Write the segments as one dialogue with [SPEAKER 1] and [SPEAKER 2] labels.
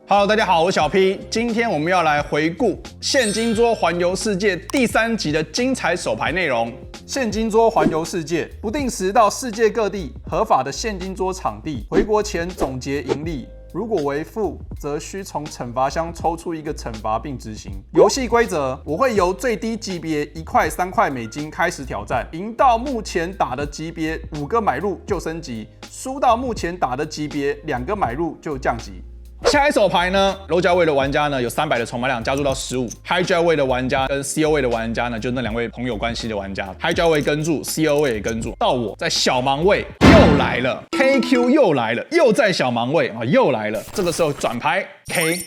[SPEAKER 1] Hello， 大家好，我是小 P。今天我们要来回顾现金桌环游世界第3集的精彩手牌内容。
[SPEAKER 2] 现金桌环游世界，不定时到世界各地合法的现金桌场地，回国前总结盈利。如果为负，则需从惩罚箱抽出一个惩罚并执行。游戏规则：我会由最低级别1块、3块美金开始挑战，赢到目前打的级别5个买入就升级，输到目前打的级别2个买入就降级。
[SPEAKER 1] 下一手牌呢 ，low 价位的玩家呢有300的筹码量加注到15，high 价位的玩家跟 CO 位的玩家呢，就那2位朋友关系的玩家 ，high 价位跟注 ，CO 位也跟注。到我在小盲位又来了 ，KQ 又来了，又在小盲位啊，又来了。这个时候转牌 K。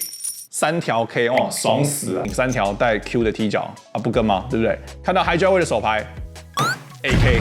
[SPEAKER 1] 3条 K 哦，爽死了！3条带 Q 的踢脚啊，不跟吗？对不对？看到 high 价位的手牌 ，AK，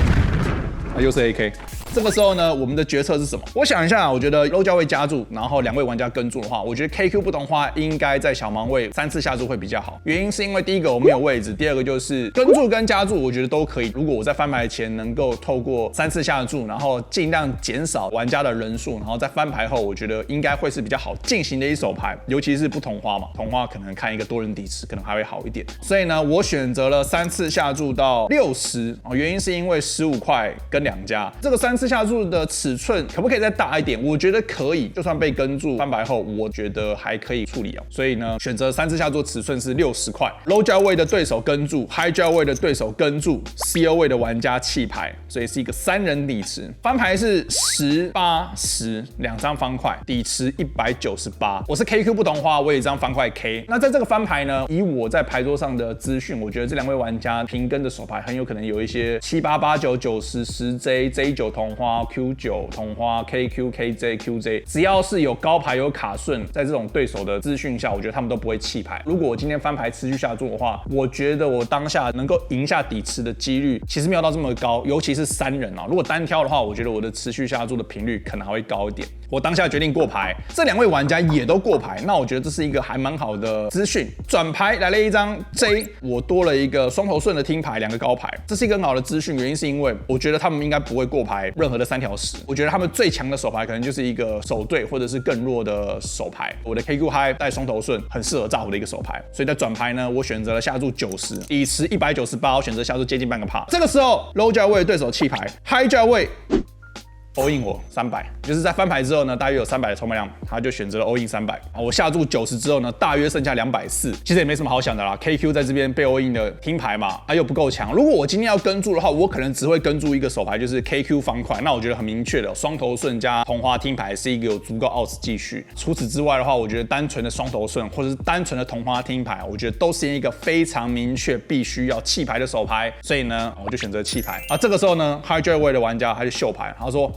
[SPEAKER 1] 啊，又是 AK。这个时候呢，我们的决策是什么？我想一下，我觉得 low 价位加注，然后2位玩家跟注的话，我觉得 KQ 不同花应该在小盲位3次下注会比较好。原因是因为第一个我没有位置，第二个就是跟注跟加注，我觉得都可以。如果我在翻牌前能够透过3次下注，然后尽量减少玩家的人数，然后在翻牌后，我觉得应该会是比较好进行的一手牌，尤其是不同花嘛，同花可能看一个多人底池可能还会好一点。所以呢，我选择了3次下注到60，原因是因为15块跟2家，这个3次下注的尺寸可不可以再大一点？我觉得可以，就算被跟注翻牌后，我觉得还可以处理哦。所以呢，选择3次下注尺寸是60块 ，low 价位的对手跟注 ，high 价位的对手跟注 ，CO 位的玩家弃牌，所以是一个3人底池。翻牌是10、8、10，2张方块，底池198。我是 KQ 不同花，我有一张方块 K。那在这个翻牌呢，以我在牌桌上的资讯，我觉得这2位玩家平跟的手牌很有可能有一些7、8、8、9、90、10J、J9 同花。Q9 同花 KQ KJ QJ， 只要是有高牌有卡顺，在这种对手的资讯下，我觉得他们都不会弃牌。如果我今天翻牌持续下注的话，我觉得我当下能够赢下底池的几率其实没有到这么高，尤其是3人啊。如果单挑的话，我觉得我的持续下注的频率可能还会高一点。我当下决定过牌，这2位玩家也都过牌，那我觉得这是一个还蛮好的资讯。转牌来了一张 J， 我多了一个双头顺的听牌，2个高牌，这是一个很好的资讯。原因是因为我觉得他们应该不会过牌任何的3条10，我觉得他们最强的手牌可能就是一个手对或者是更弱的手牌。我的 KQ High 带双头顺，很适合炸胡的一个手牌，所以在转牌呢，我选择了下注90，底池198，我选择下注接近半个帕。这个时候 low 价位的对手弃牌 ，high 价位。all in 我300，就是在翻牌之后呢，大约有300的筹码量，他就选择了 all in 300。我下注90之后呢，大约剩下240，其实也没什么好想的啦。KQ 在这边被 all in 的听牌嘛，又不够强。如果我今天要跟注的话，我可能只会跟注一个手牌，就是 KQ 方块。那我觉得很明确的，双头顺加同花听牌是一个有足够 odds 继续。除此之外的话，我觉得单纯的双头顺或者是单纯的同花听牌，我觉得都是一个非常明确必须要弃牌的手牌。所以呢，我就选择弃牌。这个时候呢 ，high 价位的玩家他就秀牌，他说：“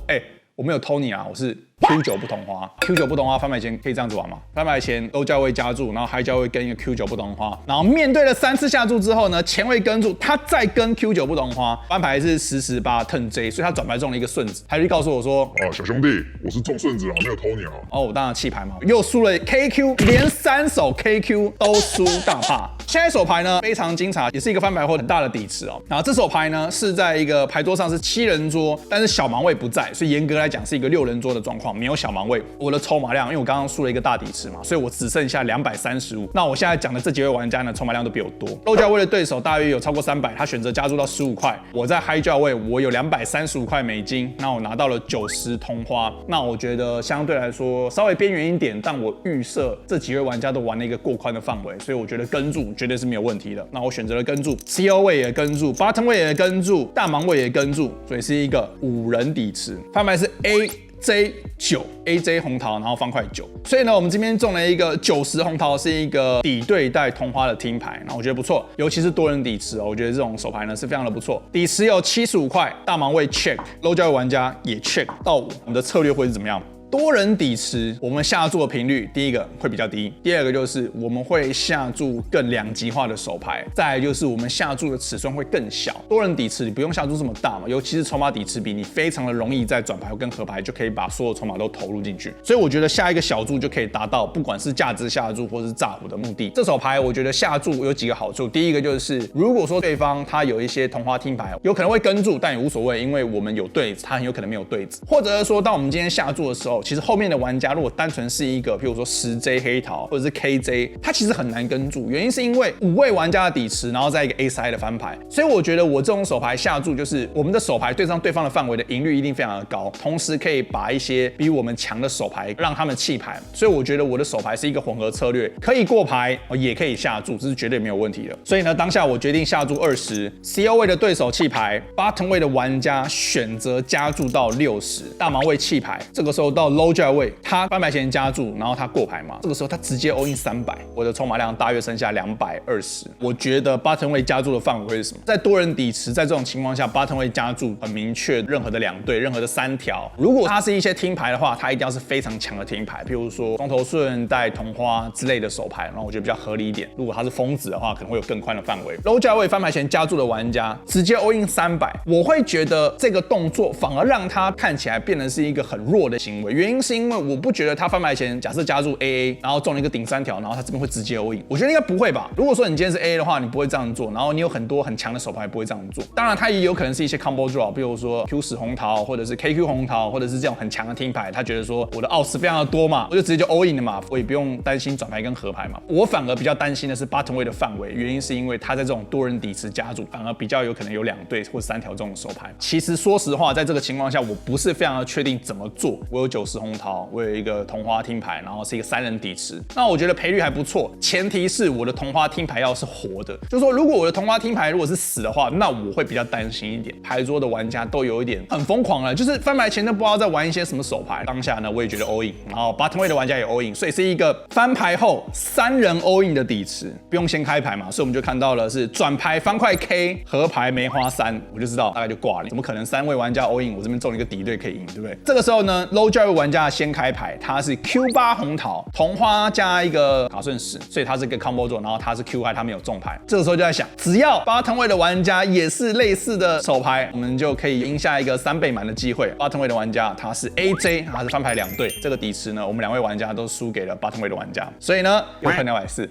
[SPEAKER 1] 我没有偷你啊，我是 Q9 不同花 ，Q9 不同花翻牌前可以这样子玩吗？翻牌前low价位加注，然后 high 价位跟一个 Q9 不同花，然后面对了3次下注之后呢，前位跟注，他再跟 Q9 不同花，翻牌是10、18 turn J， 所以他转牌中了一个顺子，他就告诉我说：
[SPEAKER 3] 小兄弟，我是中顺子啊，没有偷你啊。
[SPEAKER 1] 我当然弃牌嘛，又输了 KQ， 连3手 KQ 都输大帕。现在手牌呢非常精彩，也是一个翻牌后很大的底池哦。然后这手牌呢是在一个牌桌上是7人桌，但是小盲位不在，所以严格来讲是一个6人桌的状况，没有小盲位。我的筹码量，因为我刚刚输了一个大底池嘛，所以我只剩下235。那我现在讲的这几位玩家呢，筹码量都比我多。low 价位的对手大约有超过300，他选择加注到15块。我在 high 价位，我有235块美金，那我拿到了90同花。那我觉得相对来说稍微边缘一点，但我预设这几位玩家都玩了一个过宽的范围，所以我觉得跟注绝对是没有问题的。那我选择了跟注 ，CO 位也跟注 ，bottom 位也跟注，大盲位也跟注，所以是一个5人底池。翻牌是 AJ9 AJ 红桃，然后方块9，所以呢，我们这边中了一个90红桃，是一个底对带同花的听牌，那我觉得不错，尤其是多人底池我觉得这种手牌呢是非常的不错。底池有75块，大盲位 check，low 价位玩家也 check 到我们的策略会是怎么样？多人底池，我们下注的频率，第一个会比较低，第二个就是我们会下注更2极化的手牌，再来就是我们下注的尺寸会更小。多人底池你不用下注这么大嘛，尤其是筹码底池比，你非常的容易在转牌跟合牌就可以把所有筹码都投入进去，所以我觉得下一个小注就可以达到不管是价值下注或是炸胡的目的。这手牌我觉得下注有几个好处，第一个就是如果说对方他有一些同花听牌，有可能会跟注，但也无所谓，因为我们有对子，他很有可能没有对子，或者是说当我们今天下注的时候，候，其实后面的玩家如果单纯是一个，譬如说10J 黑桃或者是 KJ， 他其实很难跟住，原因是因为5位玩家的底池，然后再一个 A 塞的翻牌，所以我觉得我这种手牌下注就是我们的手牌对上对方的范围的赢率一定非常的高，同时可以把一些比我们强的手牌让他们弃牌，所以我觉得我的手牌是一个混合策略，可以过牌也可以下注，这是绝对没有问题的。所以呢，当下我决定下注20，CO 位的对手弃牌，bottom 位的玩家选择加注到60，大盲位弃牌，这个时候到 low jack 位，他翻牌前加注，然后他过牌嘛，这个时候他直接 all in 300，我的筹码量大约剩下220。我觉得 bottom 位加注的范围会是什么？在多人底池，在这种情况下 bottom 位加注很明确，任何的2对，任何的3条，如果它是一些听牌的话，它一定要是非常强的听牌，譬如说双头顺带同花之类的手牌，然后我觉得比较合理一点。如果它是疯子的话，可能会有更宽的范围。low jack 位翻牌前加注的玩家直接 all in 300，我会觉得这个动作反而让他看起来变成是一个很弱的行为，原因是因为我不觉得他翻牌前假设加注 AA， 然后中了一个顶3条，然后他这边会直接 all in， 我觉得应该不会吧。如果说你今天是 AA 的话，你不会这样做，然后你有很多很强的手牌不会这样做。当然，它也有可能是一些 combo draw， 比如说 Q10红桃，或者是 KQ 红桃，或者是这种很强的听牌，他觉得说我的奥斯非常的多嘛，我就直接就 all in 了嘛，我也不用担心转牌跟合牌嘛。我反而比较担心的是 bottom 位的范围，原因是因为他在这种多人底池加注，反而比较有可能有2对或者3条这种手牌。其实说实话，在这个情况下，我不是非常的确定怎么做。我有90红桃，我有一个同花听牌，然后是一个3人底池，那我觉得赔率还不错。前提是我的同花听牌要是活的，就是说如果我的同花听牌如果是死的话，那我会比较担心一点。牌桌的玩家都有一点很疯狂了，就是翻牌前都不知道在玩一些什么手牌。当下呢，我也觉得 all in， 然后 bottom 位的玩家也 all in， 所以是一个翻牌后3人 all in 的底池，不用先开牌嘛，所以我们就看到了是转牌方块 K 合牌梅花3，我就知道大概就挂了。怎么可能3位玩家 all in， 我这边中了一个敌对可以赢，对不对？这个时候呢 ，low jack 位玩家先开牌，他是 Q8 红桃，同花加一个卡顺10，所以他是一个 combo 做，然后他是 Q 牌，他没有中牌。这个时候就在想，只要bottom 位的玩家也是类似的手牌，我们就可以赢下一个3倍满的机会。bottom 位的玩家他是 AJ， 他是翻牌2对，这个底池呢，我们2位玩家都输给了 bottom 位的玩家，所以呢，又喷240。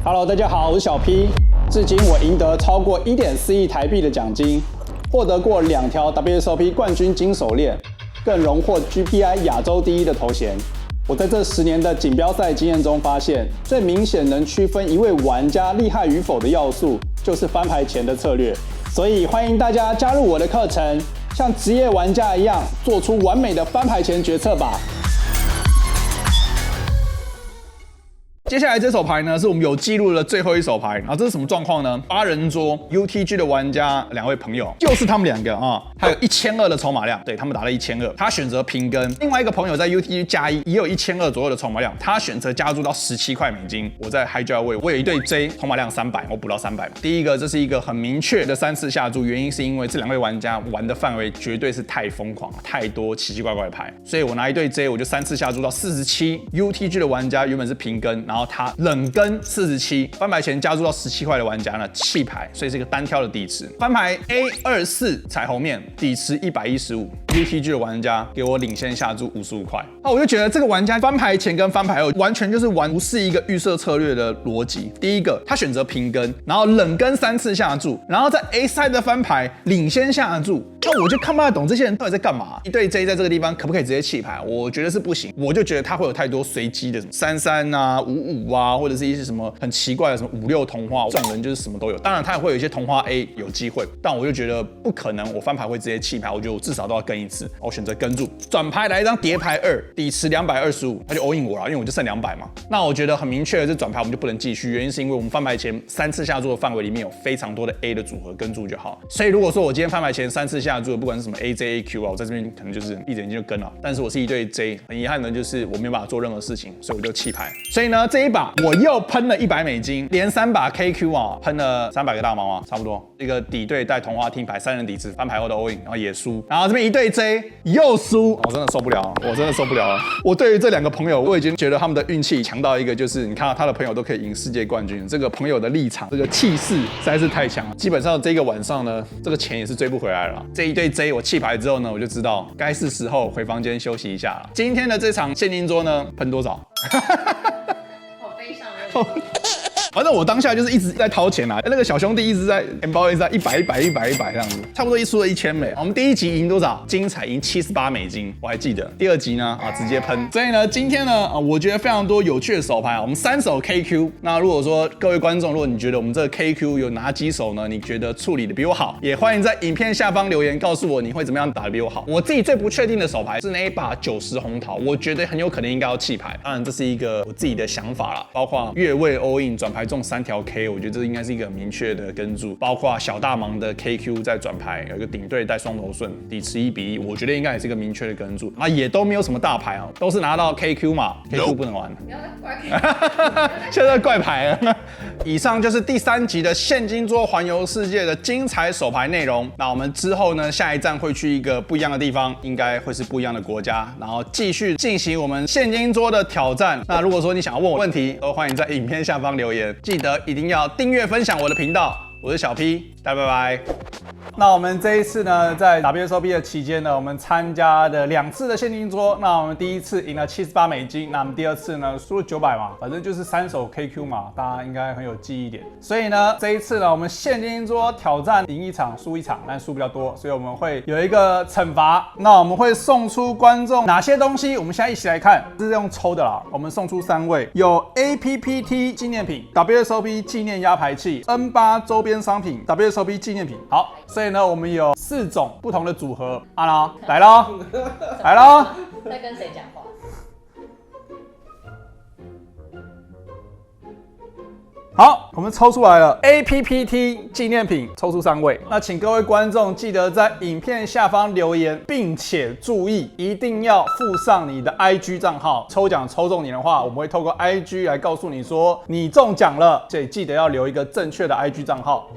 [SPEAKER 4] Hello， 大家好，我是小 P。至今我赢得超过1.4亿台币的奖金，获得过2条 WSOP 冠军金手链，更荣获 GPI 亚洲第1的头衔。我在这10年的锦标赛经验中发现，最明显能区分一位玩家厉害与否的要素，就是翻牌前的策略。所以欢迎大家加入我的课程，像职业玩家一样，做出完美的翻牌前决策吧。
[SPEAKER 1] 接下来这手牌呢，是我们有记录的最后一手牌。然后这是什么状况呢？8人桌 UTG 的玩家2位朋友，就是他们2个啊，还有1200的筹码量，对他们打了1200，他选择平跟。另外一个朋友在 UTG 加1，也有1200左右的筹码量，他选择加注到17块美金。我在 High Jack 位，我有一对 J， 筹码量300，我补到300嘛。第一个，这是一个很明确的3次下注，原因是因为这2位玩家玩的范围绝对是太疯狂，太多奇奇怪怪的牌，所以我拿一对 J， 我就3次下注到47。UTG 的玩家原本是平跟，然后他冷跟47，翻牌前加注到17块的玩家呢弃牌，所以是一个单挑的底池。翻牌 A24 彩虹面底池115，UTG 的玩家给我领先下注55块。那我就觉得这个玩家翻牌前跟翻牌后完全就是不是一个预设策略的逻辑。第一个，他选择平跟，然后冷跟3次下注，然后在 A side 的翻牌领先下注。那我就看不太懂这些人到底在干嘛。一对 J 在这个地方可不可以直接弃牌？我觉得是不行。我就觉得他会有太多随机的33啊、55啊，或者是一些什么很奇怪的什么56同花，这种人就是什么都有。当然他也会有一些同花 A 有机会，但我就觉得不可能，我翻牌会直接弃牌。我觉得我至少都要跟1次，我选择跟住。转牌来一张叠牌2，底池225，他就 all in 我了，因为我就剩200嘛。那我觉得很明确的，这转牌我们就不能继续，原因是因为我们翻牌前3次下注的范围里面有非常多的 A 的组合，跟住就好。所以如果说我今天翻牌前3次下注的，不管是什么 AJ、AQ 啊，我在这边可能就是闭着眼睛就跟了。但是我是一对 J， 很遗憾的就是我没有办法做任何事情，所以我就弃牌。所以呢，这一把我又喷了100美金，连3把 KQ 啊，喷了300个大毛啊，差不多。一个底对带同花听牌3人底池，翻牌后的 all in， 然后也输。然后这边一对 J 又输，我真的受不了，我真的受不了了。我对于这2个朋友，我已经觉得他们的运气强到一个，就是你看到他的朋友都可以赢世界冠军，这个朋友的立场，这个气势实在是太强了。基本上这个晚上呢，这个钱也是追不回来了。这一对 J 我弃牌之后呢，我就知道该是时候回房间休息一下了。今天的这场现金桌呢，喷多少？
[SPEAKER 5] 好悲伤哦。
[SPEAKER 1] 反正我当下就是一直在掏钱啊，那个小兄弟一直在钱包一直在100这样子，差不多一输了1000美。我们第一集赢多少？精彩赢78美金，我还记得。第二集呢直接喷。所以呢，今天呢我觉得非常多有趣的手牌啊，我们3手 KQ。那如果说各位观众，如果你觉得我们这个 KQ 有哪几手呢？你觉得处理的比我好，也欢迎在影片下方留言告诉我你会怎么样打得比我好。我自己最不确定的手牌是那一把90红桃，我觉得很有可能应该要弃牌。当然这是一个我自己的想法啦，包括越位 all in 转牌中3条 K， 我觉得这应该是一个很明确的跟注。包括小大盲的 KQ 在转牌有一个顶对带双头顺底持1-1，我觉得应该也是一个明确的跟注。也都没有什么大牌啊，都是拿到 KQ 嘛 ，KQ 不能玩。
[SPEAKER 5] 不要再怪
[SPEAKER 1] 现在怪牌了。以上就是第3集的现金桌环游世界的精彩手牌内容。那我们之后呢，下一站会去一个不一样的地方，应该会是不一样的国家，然后继续进行我们现金桌的挑战。那如果说你想要问我问题，都欢迎在影片下方留言，记得一定要订阅分享我的频道。我是小 P， 大家拜拜。
[SPEAKER 2] 那我们这一次呢，在 WSOP 的期间呢，我们参加的2次的现金桌。那我们第一次赢了78美金，那我们第2次呢输了900嘛，反正就是3手 KQ 嘛，大家应该很有记忆点。所以呢，这一次呢，我们现金桌挑战赢1场输1场，但输比较多，所以我们会有一个惩罚。那我们会送出观众哪些东西？我们现在一起来看，这是用抽的啦。我们送出3位，有 APPT 纪念品、WSOP 纪念压牌器、N8 周边商品、WSOP 纪念品。好，所以呢，我们有4种不同的组合。来喽，来喽！
[SPEAKER 5] 在跟谁讲话？
[SPEAKER 2] 好，我们抽出来了 APPT 纪念品，抽出3位。那请各位观众记得在影片下方留言，并且注意一定要附上你的 IG 账号。抽奖抽中你的话，我们会透过 IG 来告诉你说你中奖了，所以记得要留一个正确的 IG 账号。